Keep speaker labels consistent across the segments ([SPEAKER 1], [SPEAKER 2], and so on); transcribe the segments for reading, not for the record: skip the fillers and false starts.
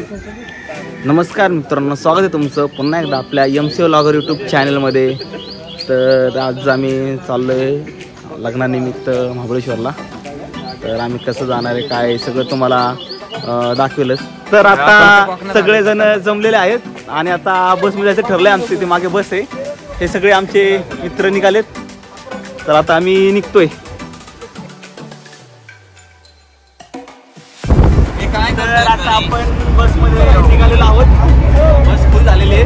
[SPEAKER 1] नमस्कार मित्रांनो, स्वागत आहे तुमचं पुन्हा एकदा आपल्या MC व्लॉगर यूट्यूब चॅनलमध्ये। तर आज आम्ही चाललो आहे लग्नानिमित्त महाबळेश्वरला। तर आम्ही कसं जाणार आहे काय सगळं तुम्हाला दाखवेलच। तर आता सगळेजण जमलेले आहेत आणि आता बसमध्ये जायचं ठरलं आहे। आमची ती मागे बस आहे, हे सगळे आमचे मित्र निघालेत। तर आता आम्ही निघतोय। तर आता आपण बसमध्ये निघालेलो आहोत। बस फुल झालेली आहे।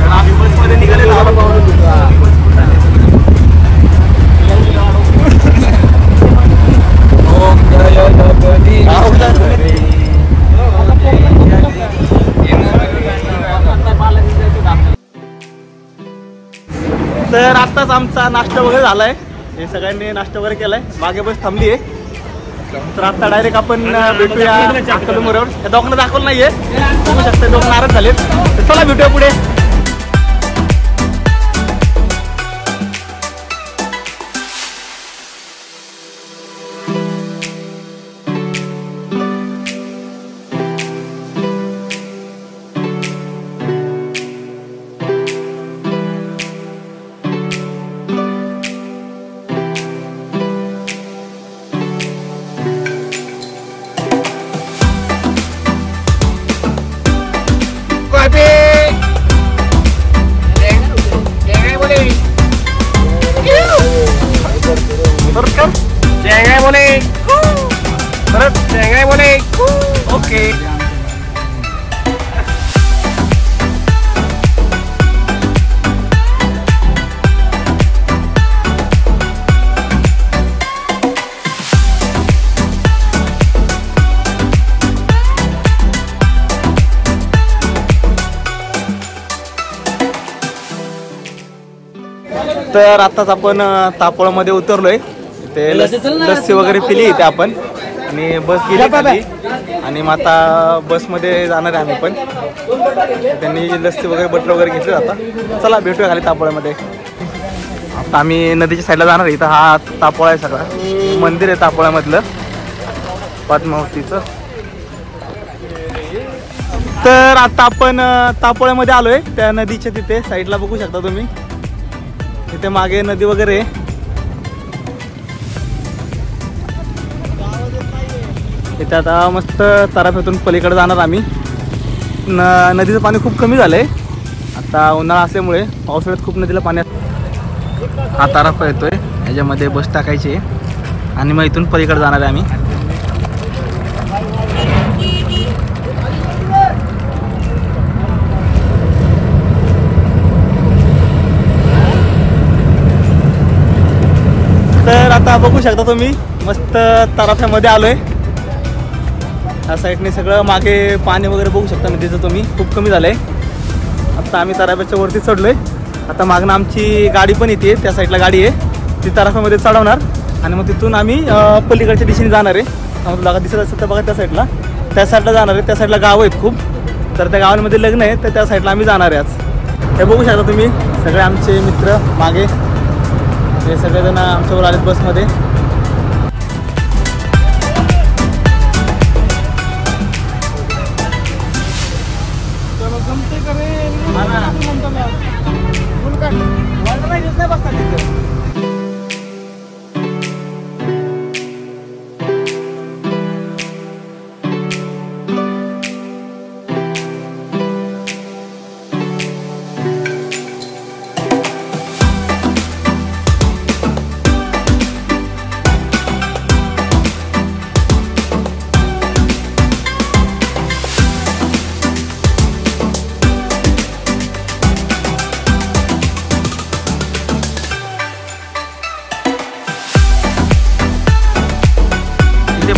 [SPEAKER 1] आम्ही बसमध्ये निघालेलो आहोत। तर आत्ताच आमचा नाश्ता वगैरे झालाय। हे सगळ्यांनी नाश्ता वगैरे केलाय, मागे बस थांबली आहे। तर आता डायरेक्ट आपण भेटूया अक्कलकोटवर। या दोघांना दाखवलं नाहीये, बघू शकता दोघं नाराज झालेत। तर चला भेटूया पुढे। ओके तर आताच आपण तापोळामध्ये उतरलोय। ते लस्सी वगैरे पिली इथे आपण आणि बस गेली खाली आणि मग आता बसमध्ये जाणार आहे आम्ही पण। त्यांनी लस्सी वगैरे बटर वगैरे घेतलं। आता चला भेटूया खाली तापोळ्यामध्ये। आता आम्ही नदीच्या साईडला जाणार आहे। इथं हा तापोळा आहे, सगळा मंदिर आहे तापोळ्यामधलं पद्मावतीचं। तर आता आपण तापोळ्यामध्ये आलोय, त्या नदीच्या तिथे साईडला बघू शकता तुम्ही। तिथे मागे नदी वगैरे आहे। इथे आता मस्त ताराफ्यातून पलीकडे जाणार आम्ही। नदीचं पाणी खूप कमी झालंय आता, उन्हाळा असल्यामुळे। पावसाळ्यात खूप नदीला पाणी। हा ताराफा येतोय, ह्याच्यामध्ये बस टाकायची आहे आणि मग इथून पलीकडे जाणार आहे आम्ही। तर आता बघू शकता तुम्ही मस्त ताराफ्यामध्ये आलोय। या साईडने सगळं मागे पाणी वगैरे बघू शकता नदीचं तुम्ही, खूप कमी झालंय। आता आम्ही ताराफ्याच्या वरती चढलोय। आता मागणं आमची गाडी पण येते, त्या साईडला गाडी आहे, ती ताराफ्यामध्ये चढवणार आणि मग तिथून आम्ही पलीकडच्या दिशेने जाणार आहे। त्यामुळे जागा दिसत असेल तर बघा, त्या साईडला जाणार आहे। त्या साईडला गाव आहेत खूप, तर त्या गावांमध्ये लग्न आहे, तर त्या साईडला आम्ही जाणार आहे आज। हे बघू शकता तुम्ही सगळे आमचे मित्र मागे, हे सगळेजण आमच्यावर आलेत बसमध्ये।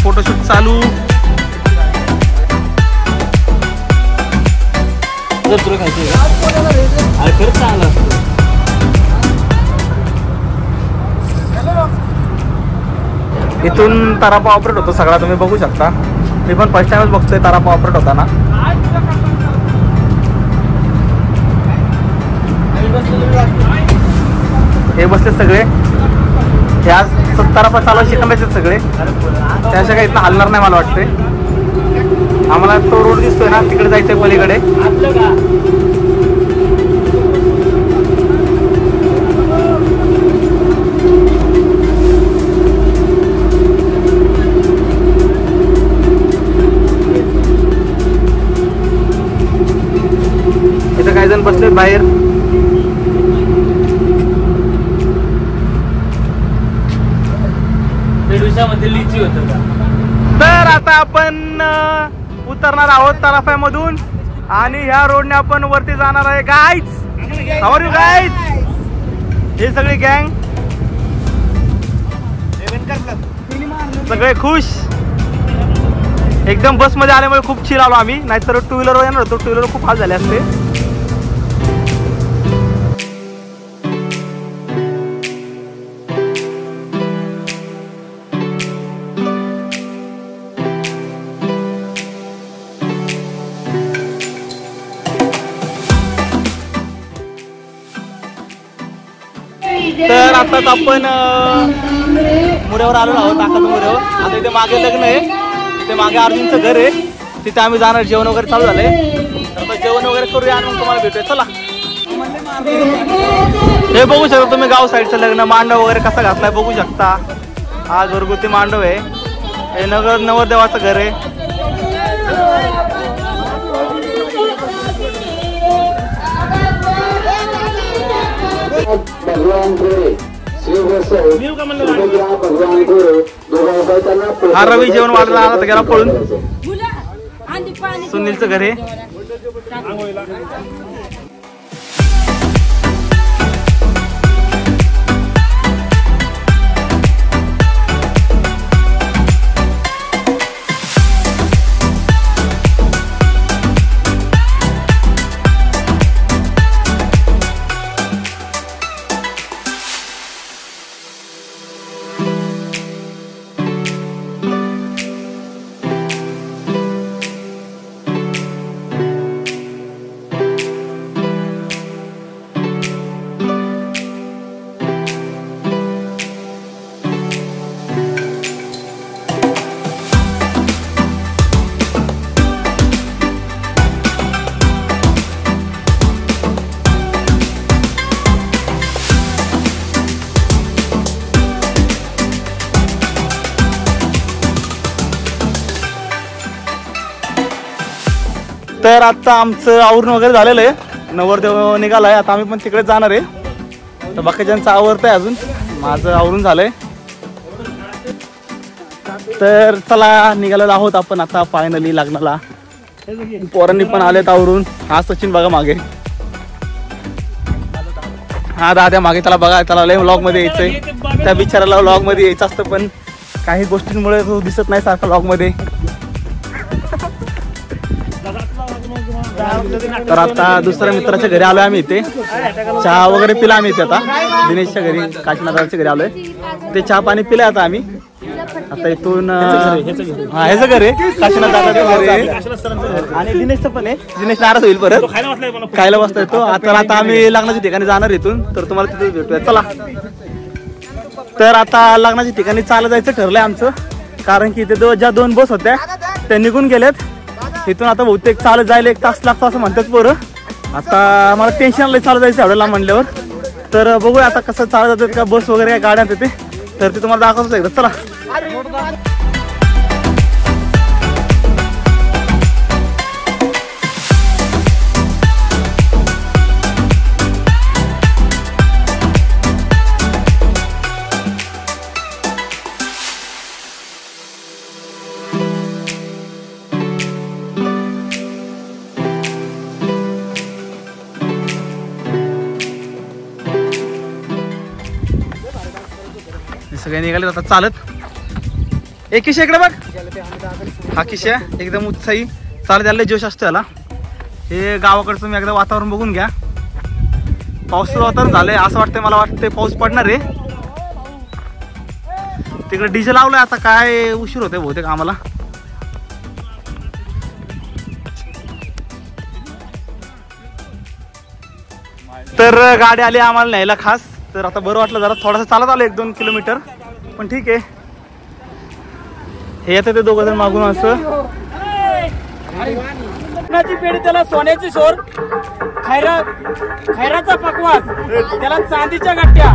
[SPEAKER 1] फोटोशूट चालू। इथून तारापा ऑपरेट होतो सगळा, तुम्ही बघू शकता। मी पण फर्स्ट टाइमच बघतोय तारापा ऑपरेट होताना। हे बसले सगळे, हे आज 70 चालू शिकंबाचे सगळे, त्याशिवाय काही इथं हलणार नाही मला वाटते. आम्हाला तो रोड दिसतोय ना, तिकडे जायचंय पलीकडे. इथं काही जण बसले बाहेर. तर आता आपण उतरणार आहोत तराफ्यामधून आणि ह्या रोडने आपण वरती जाणार आहे. Guys, how are you guys? हे सगळे गँग सगळे खुश एकदम. बस मध्ये आल्यामुळे खूप चिल आलो आम्ही, नाहीतर टू व्हीलर येणार होतो. टू व्हीलर खूप हाल झाले असते. तर आताच आपण मुऱ्यावर आलो आहोत, ताकात मुऱ्यावर. आता इथे मागे लग्न आहे, तिथे मागे अर्जुनचं घर आहे, तिथे आम्ही जाणार. जेवण वगैरे चालू झालंय, तर आता जेवण वगैरे करूया आणि मग तुम्हाला भेटूया. चला. हे बघू शकता तुम्ही गाव साईडचं लग्न. मांडव वगैरे कसा घातलाय बघू शकता. हा घरगुती मांडव आहे. हे नवरदेवाचं घर आहे. हा रवी जेवण वाढला आला तर गेला पळून. सुनीलचं घर आहे. तर आता आमचं आवरण वगैरे झालेलं आहे. नवरदेव निघालाय, आता आम्ही पण तिकडे जाणार आहे. तर बाकीच्यांचं आवरत आहे, अजून माझं आवरून झालंय. तर चला निघालेलो आहोत आपण आता फायनली लग्नाला. पोरांनी पण आलेत आवरून. हा सचिन बघा मागे, हा दाद्या मागे. त्याला बघा, त्याला लय व्लॉग मध्ये यायचंय. त्या बिचाराला व्लॉग मध्ये यायचं असतं, पण काही गोष्टींमुळे तो दिसत नाही सारखा व्लॉग मध्ये. तर आता दुसऱ्या मित्राच्या घरी आलोय आम्ही. इथे चहा वगैरे पिला आम्ही इथे. आता दिनेशच्या घरी, काशीनाथाच्या घरी आलोय. ते चहा पाणी पिलाय आता आम्ही. आता इथून हा ह्याचं घर आहे, काशीनाथ दादाचं घर आहे आणि दिनेशचं पण आहे. दिनेश नाराज होईल परत, खायला बसता येतो. आता आम्ही लग्नाच्या ठिकाणी जाणार इथून, तर तुम्हाला तिथे भेटूया. चला. तर आता लग्नाच्या ठिकाणी चालत जायचं ठरलंय आमचं, कारण की इथे ज्या 2 बस होत्या त्या निघून गेल्यात. इथून आता बहुतेक चालत जायला 1 तास लागतो असं म्हणतात पोरं. आता मला टेन्शन आलंय चालत जायचं एवढ्याला म्हणल्यावर. तर बघूया आता कसं चालत जातात का बस वगैरे काय गाड्या तिथे, तर ते तुम्हाला दाखवतोच एकदा. चला. सगळे निघाले आता चालत. एक किशा इकडे बघ, हा किशा एकदम उत्साही चालत यायला जोश असतो याला. हे गावाकडचं मी एकदा वातावरण बघून घ्या. पावसाचं वातावरण झालंय, असं वाटतंय मला वाटतंय पाऊस पडणार आहे. तिकडे डीजे लावलंय, आता काय उशीर होतोय बहुतेक आम्हाला. तर गाडी आली आम्हाला न्यायला खास. तर आता बरं वाटलं, जरा थोडासा चालत आलो 1-2 किलोमीटर, पण ठीक आहे. हे येतं ते दोघं जण मागून असं.
[SPEAKER 2] पेढी त्याला सोन्याची शोर, खैराचा पकवास त्याला चांदीच्या गट्ट्या,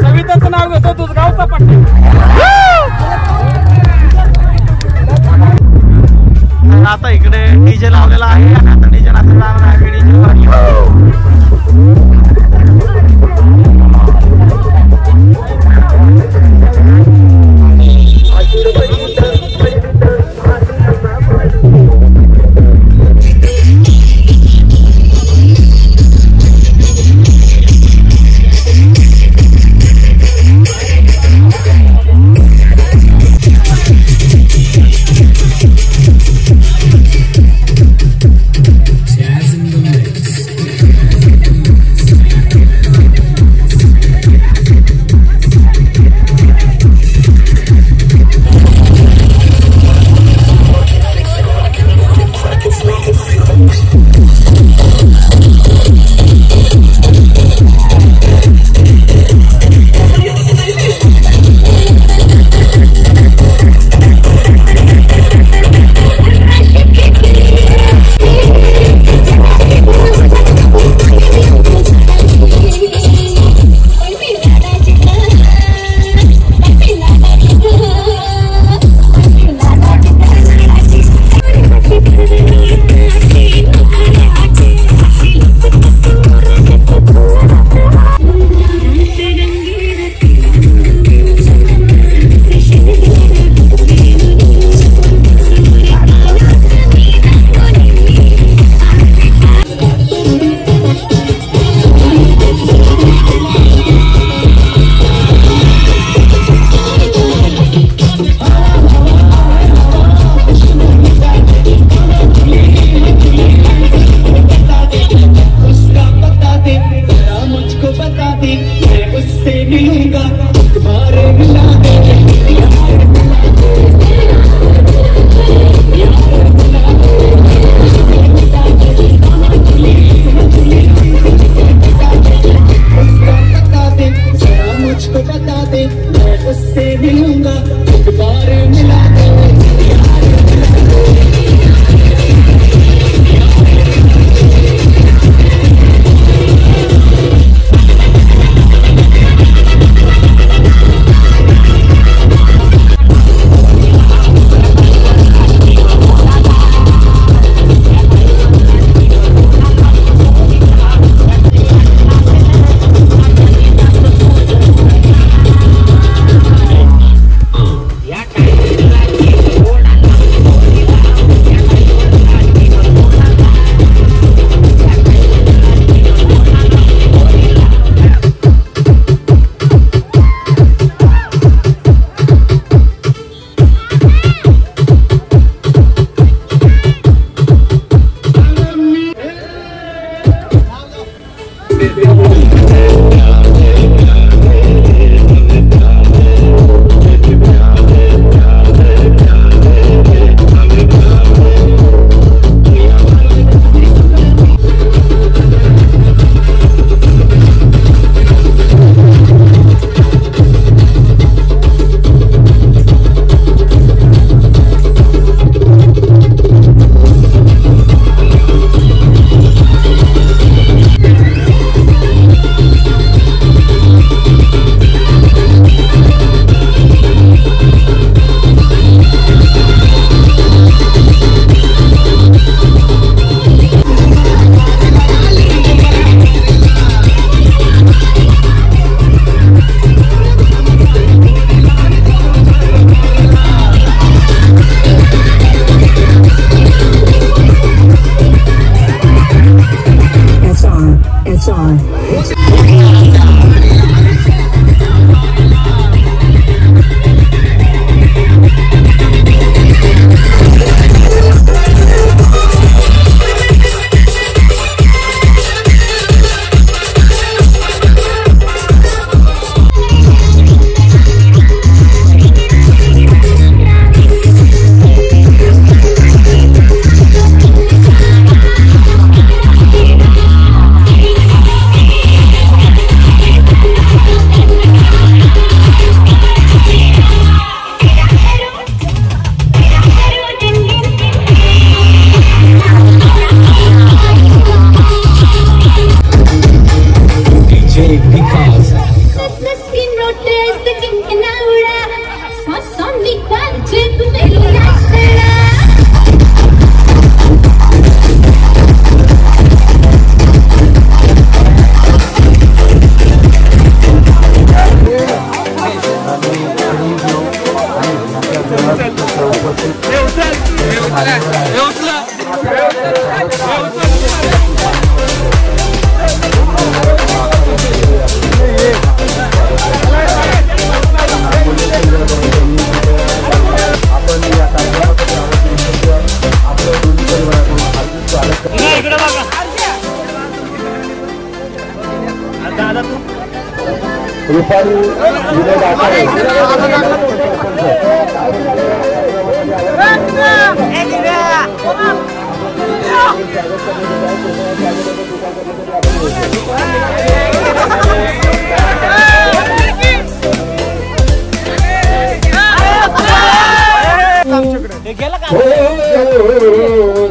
[SPEAKER 2] सविताचं नाव घेतो दुधगावचा पट्ट्या.
[SPEAKER 1] आता इकडे डीजे लावलेला आहे. आता डीजे नाचत आहे.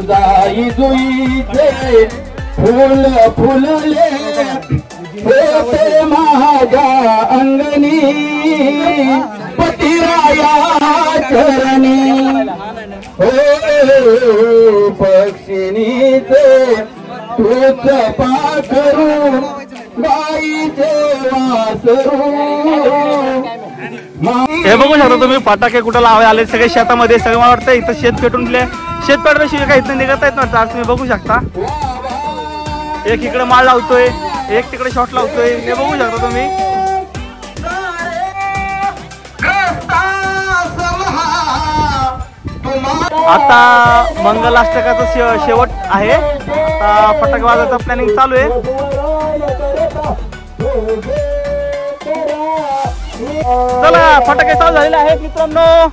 [SPEAKER 3] जाई जुईचे फुल फुलले होते माझ्या अंगणी पतिराया चरणी हो पक्षिणीचे तूच पाखरू गाईचे वासरू.
[SPEAKER 1] हे बघू शकता तुम्ही फटाके कुठं लावायला आले सगळे शेतामध्ये. सगळं मला वाटतं इथं शेत पेटून दिले. शेत पेटल्याशिवाय काही इथं निघत आहेत ना. आज तुम्ही बघू शकता एक इकडे माळ लावतोय, एक तिकडे शॉट लावतोय. हे बघू शकता तुम्ही. आता मंगलाष्टकाचा शेवट आहे. आता फटाके वाजवायचं प्लॅनिंग चालू आहे. चला फटाके चालू झालेले आहेत मित्रांनो.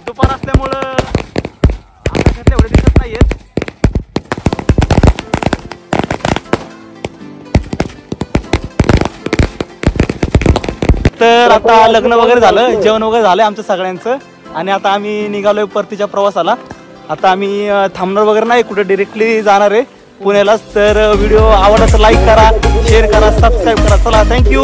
[SPEAKER 1] दुपार असल्यामुळं आकाशात एवढे दिसत नाहीयेत. तर आता लग्न वगैरे झालं, जेवण वगैरे झालंय आमचं सगळ्यांचं. आणि आता आम्ही निघालोय परतीच्या प्रवासाला. आता आम्ही थांबणार वगैरे नाही, कुठे डिरेक्टली जाणार आहे पुण्यालाच. तर व्हिडिओ आवडला तर लाईक करा, शेअर करा, सबस्क्राईब करा. चला थँक्यू.